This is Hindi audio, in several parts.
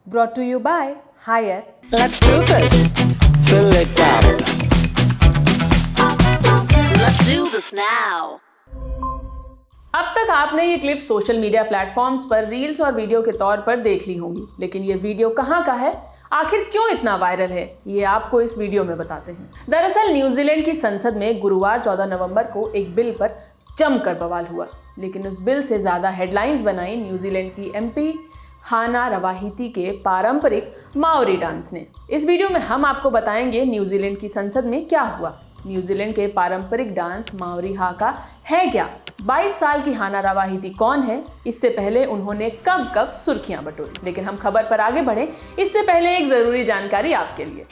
brought to you by Haier. Let's do this. Fill it up. Let's do this now. अब तक आपने ये क्लिप सोशल मीडिया प्लेटफॉर्म्स पर रील्स और वीडियो के तौर पर देख ली होंगी, लेकिन ये वीडियो कहाँ का है, आखिर क्यों इतना वायरल है, ये आपको इस वीडियो में बताते हैं। दरअसल न्यूजीलैंड की संसद में गुरुवार 14 नवंबर को एक बिल पर जमकर बवाल हुआ, लेकिन उस बिल से ज्यादा हेडलाइंस बनाई न्यूजीलैंड की एमपी हाना रवाहिती के पारंपरिक माओरी डांस ने। इस वीडियो में हम आपको बताएंगे न्यूजीलैंड की संसद में क्या हुआ, न्यूजीलैंड के पारंपरिक डांस माओरी हाका है क्या, 22 साल की हाना रवाहिती कौन है, इससे पहले उन्होंने कब कब सुर्खियां बटोरी। लेकिन हम खबर पर आगे बढ़े इससे पहले एक जरूरी जानकारी आपके लिए।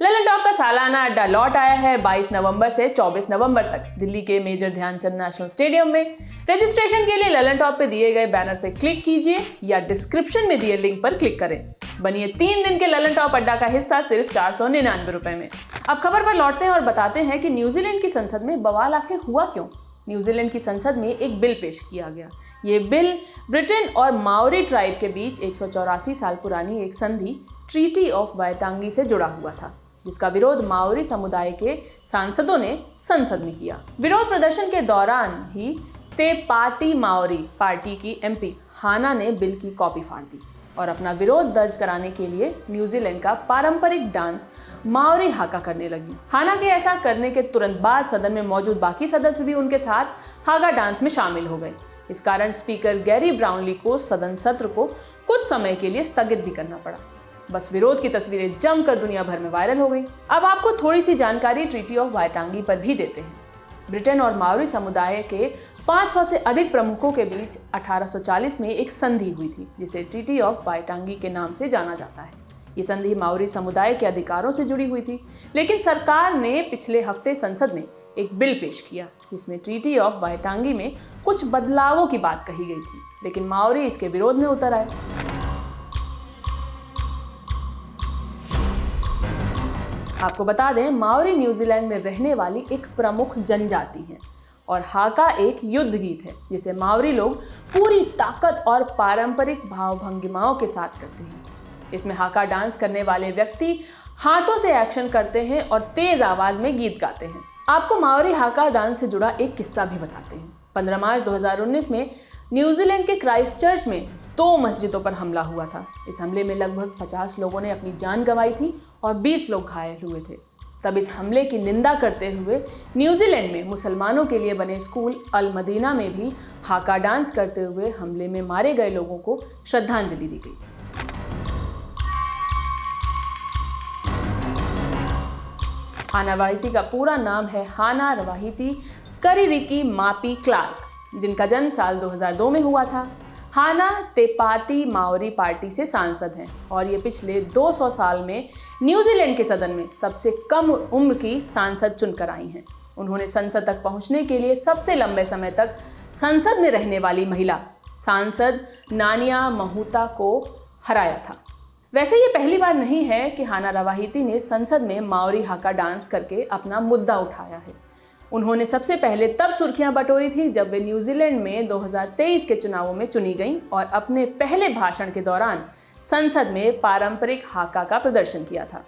ललन टॉप का सालाना अड्डा लौट आया है 22 नवंबर से 24 नवंबर तक दिल्ली के मेजर ध्यानचंद नेशनल स्टेडियम में। रजिस्ट्रेशन के लिए ललन टॉप पे दिए गए बैनर पे क्लिक कीजिए या डिस्क्रिप्शन में दिए लिंक पर क्लिक करें। बनिए 3 दिन के ललन टॉप अड्डा का हिस्सा सिर्फ 499 रुपए में। अब खबर पर लौटते हैं और बताते हैं कि न्यूजीलैंड की संसद में बवाल आखिर हुआ क्यों। न्यूजीलैंड की संसद में एक बिल पेश किया गया। ये बिल ब्रिटेन और माओरी ट्राइब के बीच 184 साल पुरानी एक संधि ट्रीटी ऑफ वाइटांगी से जुड़ा हुआ था, जिसका विरोध माओरी समुदाय के सांसदों ने संसद में किया। विरोध प्रदर्शन के दौरान ही ते पार्टी माओरी पार्टी की एमपी हाना ने बिल की कॉपी फाड़ दी और अपना विरोध दर्ज कराने के लिए न्यूजीलैंड का पारंपरिक डांस माओरी हाका करने लगी। हाना के ऐसा करने के तुरंत बाद सदन में मौजूद बाकी सदस्य भी उनके साथ हाका डांस में शामिल हो गए। इस कारण स्पीकर गैरी ब्राउनली को सदन सत्र को कुछ समय के लिए स्थगित भी करना पड़ा। बस विरोध की तस्वीरें जमकर दुनिया भर में वायरल हो गई। अब आपको थोड़ी सी जानकारी ट्रीटी ऑफ वाइटांगी पर भी देते हैं। ब्रिटेन और माओरी समुदाय के 500 से अधिक प्रमुखों के बीच 1840 में एक संधि हुई थी, जिसे ट्रीटी ऑफ वाइटांगी के नाम से जाना जाता है। ये संधि माओरी समुदाय के अधिकारों से जुड़ी हुई थी, लेकिन सरकार ने पिछले हफ्ते संसद में एक बिल पेश किया जिसमें ट्रीटी ऑफ वाइटांगी में कुछ बदलावों की बात कही गई थी, लेकिन माओरी इसके विरोध में उतर आए। आपको बता दें, माओरी न्यूजीलैंड में रहने वाली एक प्रमुख जनजाति है और हाका एक युद्ध गीत है जिसे माओरी लोग पूरी ताकत और पारंपरिक भाव भंगिमाओं के साथ करते हैं। इसमें हाका डांस करने वाले व्यक्ति हाथों से एक्शन करते हैं और तेज आवाज में गीत गाते हैं। आपको माओरी हाका डांस से जुड़ा एक किस्सा भी बताते हैं। 15 मार्च 2019 में न्यूजीलैंड के क्राइस्टचर्च में 2 मस्जिदों पर हमला हुआ था। इस हमले में लगभग 50 लोगों ने अपनी जान गंवाई थी और 20 लोग घायल हुए थे। तब इस हमले की निंदा करते हुए न्यूजीलैंड में मुसलमानों के लिए बने स्कूल अल मदीना में भी हाका डांस करते हुए हमले में मारे गए लोगों को श्रद्धांजलि दी गई थी। हाना रवाहिती का पूरा नाम है हाना रवाहिती करिरिकी मापी क्लार्क, जिनका जन्म साल 2002 में हुआ था। हाना ते पार्टी माओरी पार्टी से सांसद हैं और ये पिछले 200 साल में न्यूजीलैंड के सदन में सबसे कम उम्र की सांसद चुनकर आई हैं। उन्होंने संसद तक पहुंचने के लिए सबसे लंबे समय तक संसद में रहने वाली महिला सांसद नानिया महूता को हराया था। वैसे ये पहली बार नहीं है कि हाना रवाहिती ने संसद में माओरी हाका डांस करके अपना मुद्दा उठाया है। उन्होंने सबसे पहले तब सुर्खियां बटोरी थी जब वे न्यूजीलैंड में 2023 के चुनावों में चुनी गईं और अपने पहले भाषण के दौरान संसद में पारंपरिक हाका का प्रदर्शन किया था।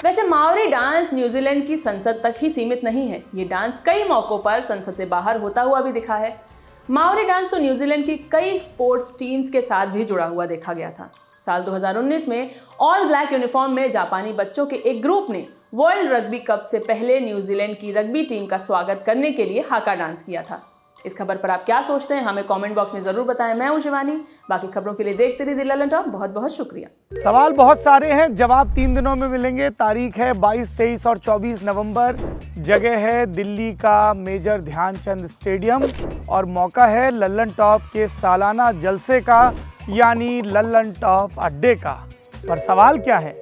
वैसे माओरी डांस न्यूजीलैंड की संसद तक ही सीमित नहीं है। ये डांस कई मौकों पर संसद से बाहर होता हुआ भी दिखा है। माओरी डांस को न्यूजीलैंड की कई स्पोर्ट्स टीम्स के साथ भी जुड़ा हुआ देखा गया था। साल 2019 में ऑल ब्लैक यूनिफॉर्म में जापानी बच्चों के एक ग्रुप ने वर्ल्ड रग्बी कप से पहले न्यूजीलैंड की रग्बी टीम का स्वागत करने के लिए हाका डांस किया था। इस खबर पर आप क्या सोचते हैं, हमें कमेंट बॉक्स में जरूर बताएं। मैं हूं शिवानी, बाकी खबरों के लिए देखते रहिए ललन टॉप। बहुत बहुत शुक्रिया। सवाल बहुत सारे हैं, जवाब 3 दिनों में मिलेंगे। तारीख है 22, 23 और 24 नवंबर। जगह है दिल्ली का मेजर ध्यानचंद स्टेडियम और मौका है ललन टॉप के सालाना जलसे का, यानी ललन टॉप अड्डे का। पर सवाल क्या है?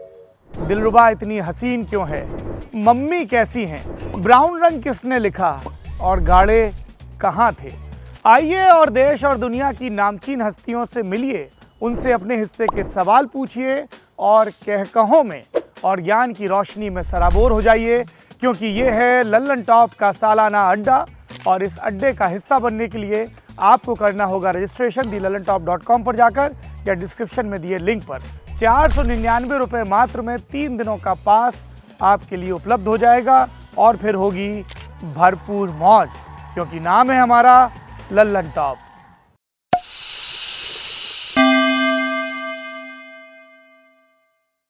दिलरुबा इतनी हसीन क्यों है? मम्मी कैसी हैं? ब्राउन रंग किसने लिखा? और गाड़े कहाँ थे? आइए और देश और दुनिया की नामचीन हस्तियों से मिलिए, उनसे अपने हिस्से के सवाल पूछिए और कहकहों में और ज्ञान की रोशनी में सराबोर हो जाइए, क्योंकि ये है ललन टॉप का सालाना अड्डा। और इस अड्डे का हिस्सा बनने के लिए आपको करना होगा रजिस्ट्रेशन thelalantop.com पर जाकर या डिस्क्रिप्शन में दिए लिंक पर। ₹499 मात्र में 3 दिनों का पास आपके लिए उपलब्ध हो जाएगा और फिर होगी भरपूर मौज, क्योंकि नाम है हमारा लल्लन टॉप।